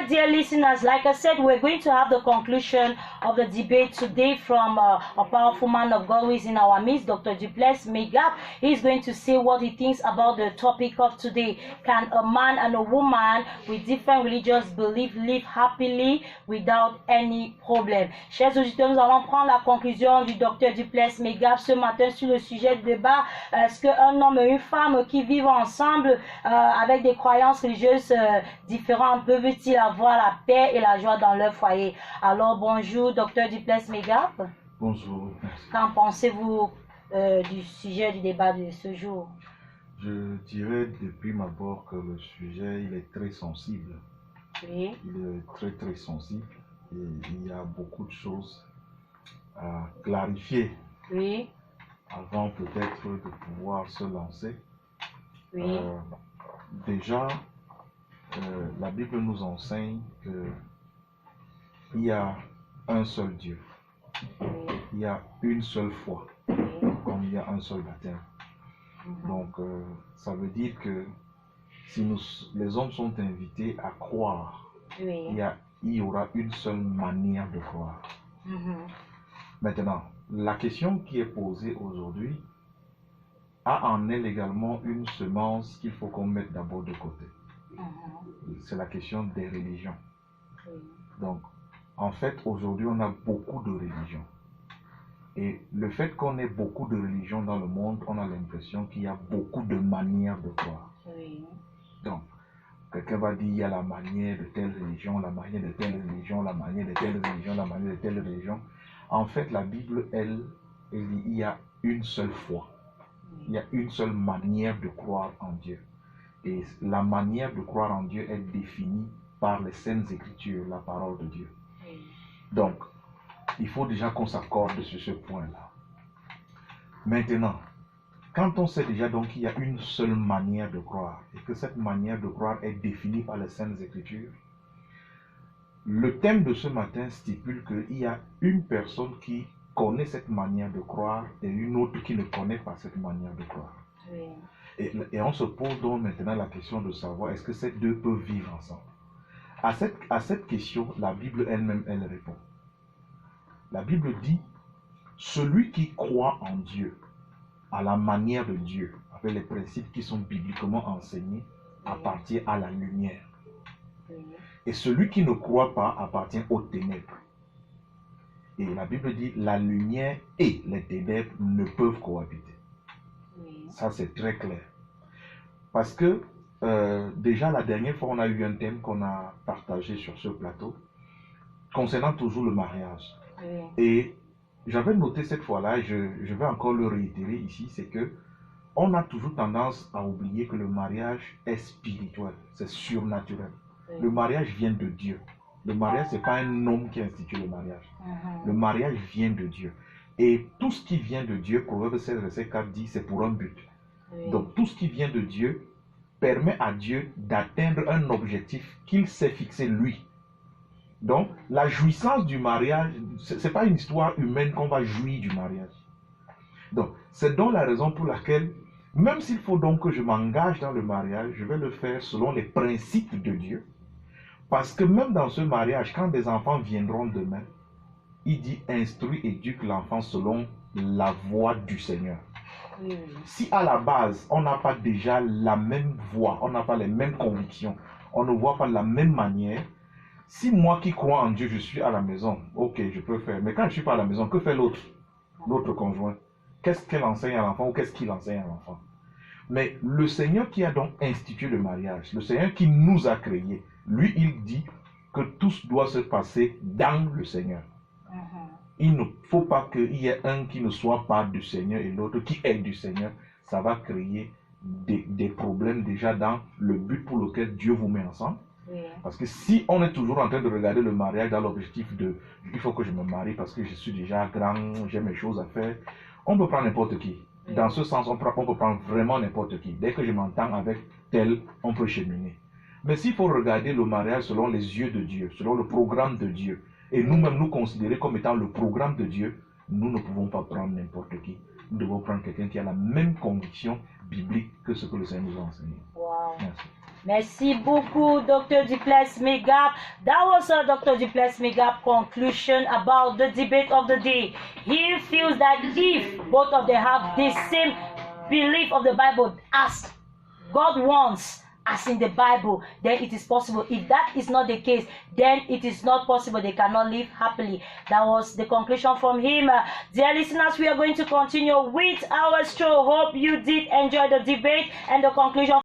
right, dear listeners, like I said, we're going to have the conclusion of the debate today from a powerful man of God who is in our midst, Dr. Duplessis Megap. He's going to say what he thinks about the topic of today. Can a man and a woman with different religious beliefs live happily without any problem? Chers auditeurs, nous allons prendre la conclusion du Dr. Duplessis Megap ce matin sur le sujet de débat. Est-ce qu'un homme et une femme qui vivent ensemble avec des croyances religieuses différentes peuvent-ils avoir la paix et la joie dans leur foyer? Alors bonjour Dr. Duplessis Megap. Bonjour, merci. Qu'en pensez-vous du sujet du débat de ce jour? Je dirais de prime abord que le sujet il est très sensible. Oui. Il est très sensible et il y a beaucoup de choses à clarifier. Oui. Avant peut-être de pouvoir se lancer. Oui. Déjà, la Bible nous enseigne qu'il y a un seul Dieu. Oui. Il y a une seule foi, Oui. comme il y a un seul baptême. Donc, ça veut dire que si les hommes sont invités à croire, Oui. il y aura une seule manière de croire. Maintenant, la question qui est posée aujourd'hui a en elle également une semence qu'il faut qu'on mette d'abord de côté. C'est la question des religions. Donc, en fait, aujourd'hui, on a beaucoup de religions. Et le fait qu'on ait beaucoup de religions dans le monde, on a l'impression qu'il y a beaucoup de manières de croire. Donc, quelqu'un va dire il y a la manière de telle religion, la manière de telle religion, la manière de telle religion, la manière de telle religion. En fait, la Bible, elle dit il y a une seule foi. Il y a une seule manière de croire en Dieu. Et la manière de croire en Dieu est définie par les Saintes Écritures, la parole de Dieu. Donc, il faut déjà qu'on s'accorde sur ce point-là. Maintenant, quand on sait déjà donc qu'il y a une seule manière de croire et que cette manière de croire est définie par les Saintes Écritures, le thème de ce matin stipule qu'il y a une personne qui connaît cette manière de croire et une autre qui ne connaît pas cette manière de croire. Oui. Et on se pose donc maintenant la question de savoir est-ce que ces deux peuvent vivre ensemble. À cette question, la Bible elle-même, elle répond. La Bible dit, celui qui croit en Dieu, à la manière de Dieu, avec les principes qui sont bibliquement enseignés, appartient à la lumière. Et celui qui ne croit pas appartient aux ténèbres. Et la Bible dit, la lumière et les ténèbres ne peuvent cohabiter. Ça, c'est très clair. Parce que, déjà, la dernière fois, on a eu un thème qu'on a partagé sur ce plateau, concernant toujours le mariage. Et j'avais noté cette fois-là, je vais encore le réitérer ici, c'est que on a toujours tendance à oublier que le mariage est spirituel, c'est surnaturel. Le mariage vient de Dieu. Le mariage, ce n'est pas un homme qui institue le mariage. Le mariage vient de Dieu. Et tout ce qui vient de Dieu, Proverbe 16, verset 4 dit, c'est pour un but. Donc tout ce qui vient de Dieu permet à Dieu d'atteindre un objectif qu'il s'est fixé lui. Donc la jouissance du mariage, ce n'est pas une histoire humaine qu'on va jouir du mariage. Donc c'est donc la raison pour laquelle, même s'il faut donc que je m'engage dans le mariage, je vais le faire selon les principes de Dieu. Parce que même dans ce mariage, quand des enfants viendront demain, il dit instruis et éduque l'enfant selon la voie du Seigneur. Si à la base, on n'a pas déjà la même voie, on n'a pas les mêmes convictions, on ne voit pas de la même manière, si moi qui crois en Dieu, je suis à la maison, ok, je peux faire. Mais quand je ne suis pas à la maison, que fait l'autre, l'autre conjoint? Qu'est-ce qu'elle enseigne à l'enfant ou qu'est-ce qu'il enseigne à l'enfant? Mais le Seigneur qui a donc institué le mariage, le Seigneur qui nous a créés, lui, il dit que tout doit se passer dans le Seigneur. Il ne faut pas qu'il y ait un qui ne soit pas du Seigneur et l'autre qui est du Seigneur. Ça va créer des problèmes déjà dans le but pour lequel Dieu vous met ensemble. Parce que si on est toujours en train de regarder le mariage dans l'objectif de il faut que je me marie parce que je suis déjà grand, j'ai mes choses à faire, on peut prendre n'importe qui. Dans ce sens, on peut prendre vraiment n'importe qui. Dès que je m'entends avec tel, on peut cheminer. Mais s'il faut regarder le mariage selon les yeux de Dieu, selon le programme de Dieu, et nous-mêmes nous considérer comme étant le programme de Dieu, nous ne pouvons pas prendre n'importe qui. Nous devons prendre quelqu'un qui a la même conviction biblique que ce que le Seigneur nous a enseigné. Wow. Merci. Merci beaucoup, Dr. Duplessis Megap. That was Dr. Duplessis Megap conclusion about the debate of the day. He feels that if both of them have the same belief of the Bible as God wants, as in the Bible, then it is possible. If that is not the case, then it is not possible. They cannot live happily. That was the conclusion from him. Dear listeners, we are going to continue with our show. Hope you did enjoy the debate and the conclusion.